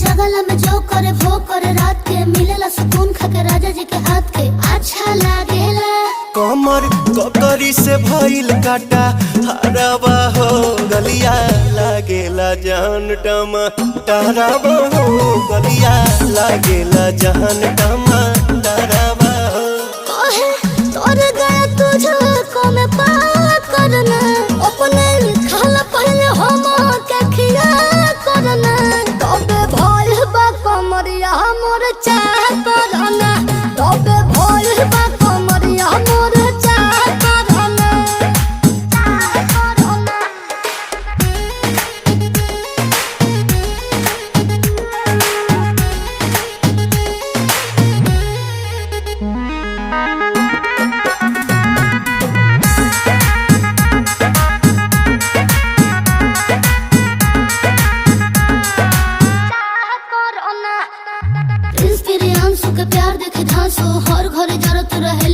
जगला में जो करे वो करे रात के मिलेला सुकून खाके राजा जी के हाथ के अच्छा लागेला। कमर ककरी से भइल काटा हराबा हो गलिया लागेला जान टमाटराबा हो गलिया लागेला जान टमाटराबा हो। कहे तोर गया तुझको मैं पार करना अपने खाला पहले हम के खिया करना तबे भइल बा कमरिया मोर चाह करना तबे भइल बा कमरिया मोर चाह करना चाह करना। प्रिंस प्रियांशु के प्यार देखे धांसो हर घरे जरूरत रहे